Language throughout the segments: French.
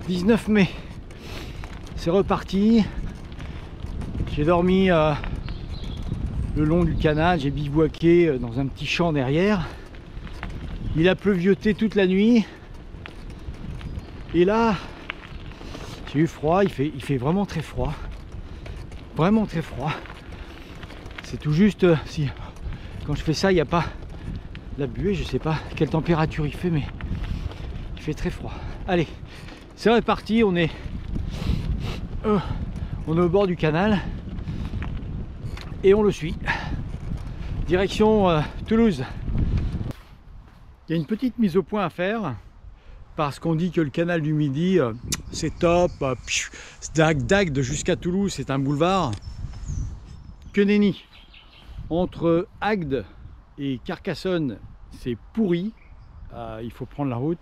19 mai, c'est reparti. J'ai dormi le long du canal, j'ai bivouaqué dans un petit champ derrière. Il a pleuvioté toute la nuit. Et là, j'ai eu froid, il fait vraiment très froid. Vraiment très froid. C'est tout juste, si quand je fais ça, il n'y a pas la buée, je sais pas quelle température il fait, mais il fait très froid. Allez, c'est reparti, on est au bord du canal et on le suit. Direction Toulouse. Il y a une petite mise au point à faire parce qu'on dit que le canal du Midi c'est top, d'Agde jusqu'à Toulouse c'est un boulevard. Que nenni. Entre Agde et Carcassonne c'est pourri, il faut prendre la route.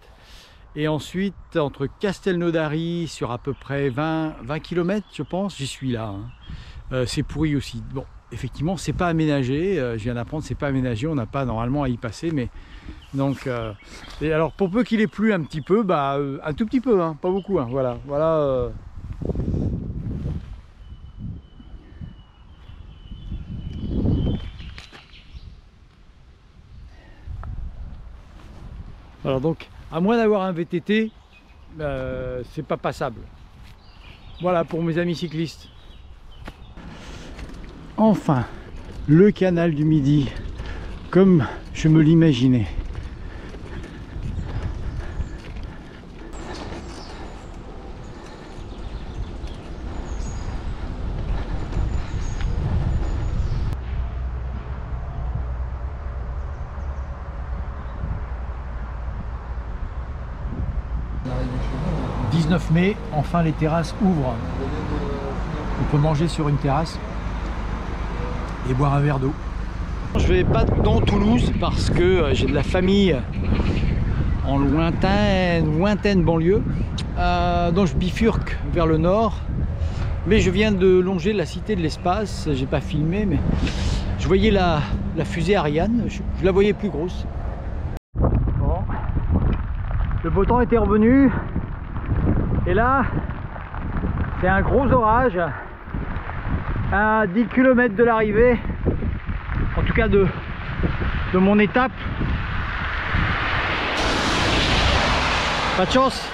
Et ensuite entre Castelnaudary sur à peu près 20 km je pense, j'y suis là, hein. C'est pourri aussi. Bon, effectivement c'est pas aménagé, je viens d'apprendre c'est pas aménagé, on n'a pas normalement à y passer, mais donc et alors pour peu qu'il ait plu un petit peu, un tout petit peu, hein, pas beaucoup, hein, voilà. Alors donc, à moins d'avoir un VTT, c'est pas passable. Voilà pour mes amis cyclistes. Enfin, le canal du Midi, comme je me l'imaginais. « 19 mai, enfin les terrasses ouvrent. On peut manger sur une terrasse et boire un verre d'eau. Je vais pas dans Toulouse parce que j'ai de la famille en lointaine banlieue. Donc je bifurque vers le nord. Mais je viens de longer la cité de l'espace. J'ai pas filmé, mais je voyais la fusée Ariane. Je la voyais plus grosse. Bon. Le beau temps était revenu. Et là, c'est un gros orage à 10 km de l'arrivée, en tout cas de mon étape. Pas de chance,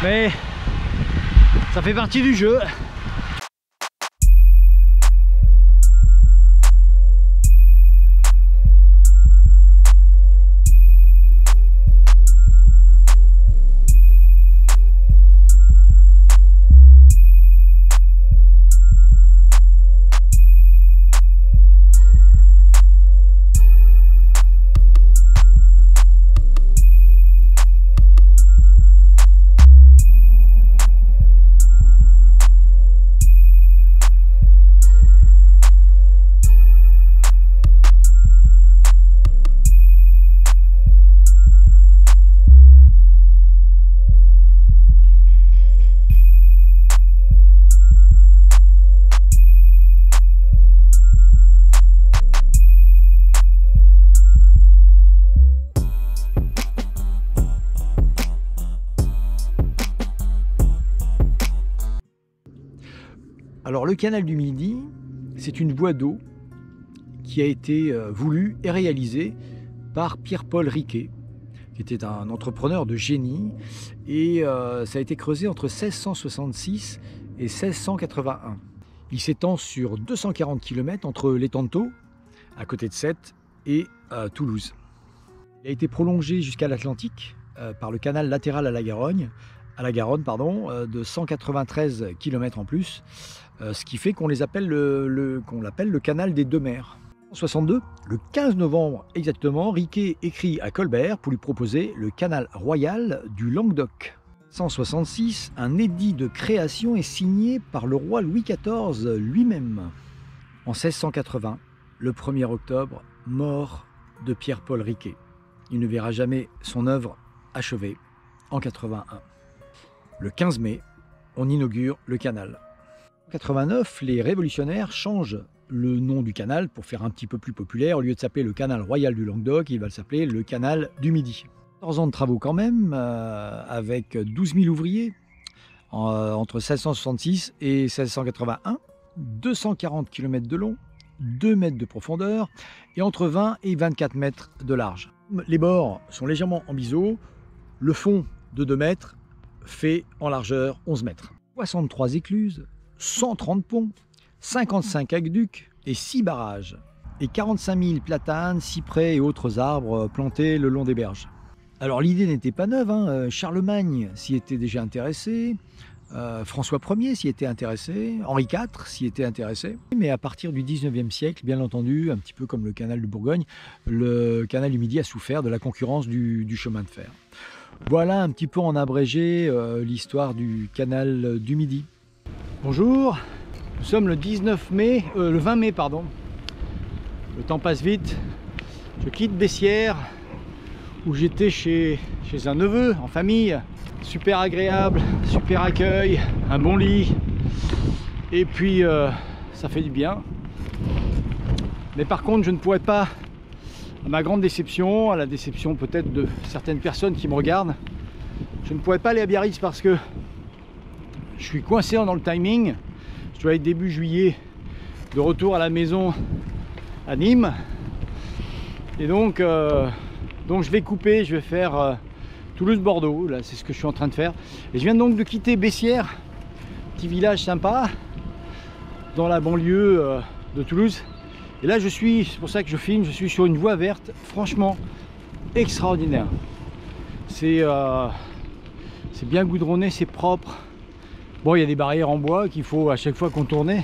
mais ça fait partie du jeu. Alors le canal du Midi, c'est une voie d'eau qui a été voulue et réalisée par Pierre-Paul Riquet, qui était un entrepreneur de génie, et ça a été creusé entre 1666 et 1681. Il s'étend sur 240 km entre Letanto, à côté de Sète, et Toulouse. Il a été prolongé jusqu'à l'Atlantique par le canal latéral à la Garonne, de 193 km en plus, ce qui fait qu'on l'appelle le canal des deux mers. En 1962, le 15 novembre exactement, Riquet écrit à Colbert pour lui proposer le canal royal du Languedoc. 1966, un édit de création est signé par le roi Louis XIV lui-même. En 1680, le 1er octobre, mort de Pierre-Paul Riquet. Il ne verra jamais son œuvre achevée en 81. Le 15 mai, on inaugure le canal. En 89, les révolutionnaires changent le nom du canal pour faire un petit peu plus populaire. Au lieu de s'appeler le canal royal du Languedoc, il va s'appeler le canal du Midi. 14 ans de travaux quand même, avec 12 000 ouvriers entre 1666 et 1681, 240 km de long, 2 mètres de profondeur et entre 20 et 24 mètres de large. Les bords sont légèrement en biseau, le fond de 2 mètres fait en largeur 11 mètres. 63 écluses, 130 ponts, 55 aqueducs et 6 barrages, et 45 000 platanes, cyprès et autres arbres plantés le long des berges. Alors l'idée n'était pas neuve, hein. Charlemagne s'y était déjà intéressé, François Ier s'y était intéressé, Henri IV s'y était intéressé. Mais à partir du 19e siècle, bien entendu, un petit peu comme le canal de Bourgogne, le canal du Midi a souffert de la concurrence du chemin de fer. Voilà un petit peu en abrégé l'histoire du canal du Midi. Bonjour, nous sommes le 20 mai pardon. Le temps passe vite. Je quitte Bessières où j'étais chez un neveu en famille. Super agréable, super accueil, un bon lit. Et puis ça fait du bien. Mais par contre je ne pourrais pas, à ma grande déception, à la déception peut-être de certaines personnes qui me regardent, je ne pourrais pas aller à Biarritz parce que je suis coincé dans le timing. Je dois être début juillet de retour à la maison à Nîmes. Et donc je vais couper, je vais faire Toulouse-Bordeaux. Là, c'est ce que je suis en train de faire. Et je viens donc de quitter Bessières, petit village sympa, dans la banlieue de Toulouse. Et là, c'est pour ça que je filme, je suis sur une voie verte, franchement extraordinaire. C'est bien goudronné, c'est propre. Bon, il y a des barrières en bois qu'il faut à chaque fois contourner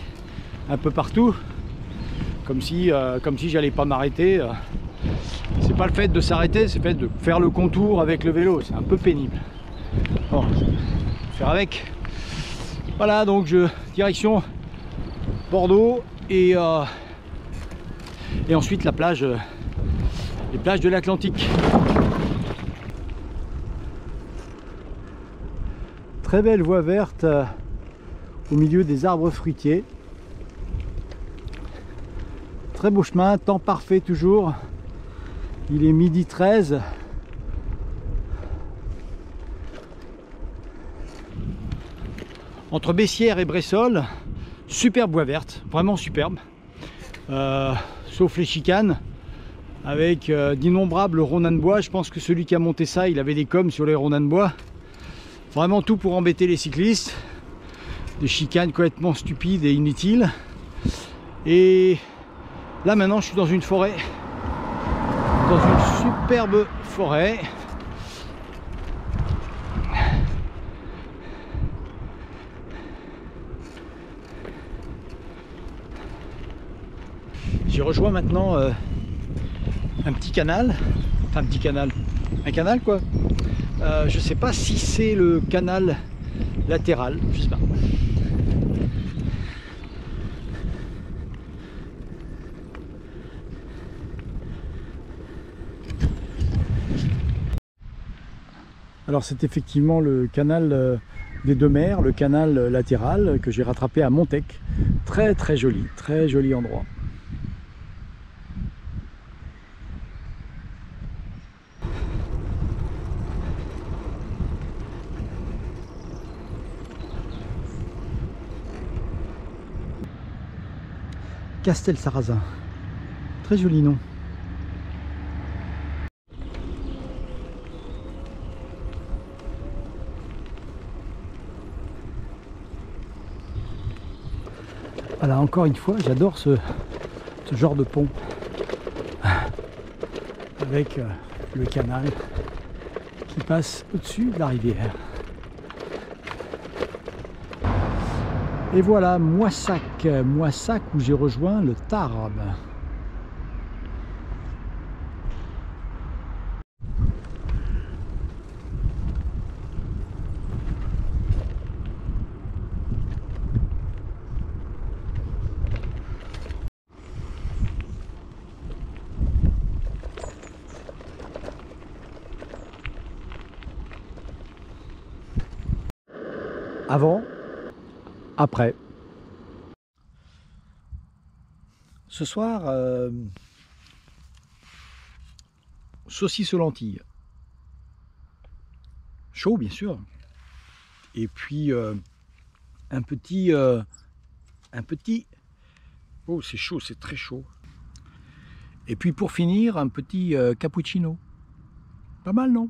un peu partout, comme si j'allais pas m'arrêter. C'est pas le fait de s'arrêter, c'est le fait de faire le contour avec le vélo, c'est un peu pénible. Bon, faire avec. Voilà, donc direction Bordeaux et ensuite la plage, les plages de l'Atlantique. Très belle voie verte au milieu des arbres fruitiers. Très beau chemin, temps parfait toujours. Il est midi 13. Entre Bessières et Bressolles, superbe voie verte, vraiment superbe. Sauf les chicanes, avec d'innombrables rondins de bois. Je pense que celui qui a monté ça, il avait des coms sur les rondins de bois. Vraiment tout pour embêter les cyclistes. Des chicanes complètement stupides et inutiles. Et là maintenant je suis dans une forêt. Dans une superbe forêt. J'ai rejoint maintenant un petit canal. Enfin un petit canal. Un canal quoi. Je sais pas si c'est le canal latéral, je sais pas. Alors c'est effectivement le canal des deux mers, le canal latéral que j'ai rattrapé à Montec. Très joli endroit. Castel-Sarrazin, très joli nom. Voilà, encore une fois, j'adore ce genre de pont avec le canal qui passe au-dessus de la rivière. Et voilà, Moissac où j'ai rejoint le Tarbes. Avant, après. Ce soir, saucisse aux lentilles. chaud bien sûr. Et puis un petit, oh c'est chaud, c'est très chaud. Et puis pour finir, un petit cappuccino. Pas mal, non?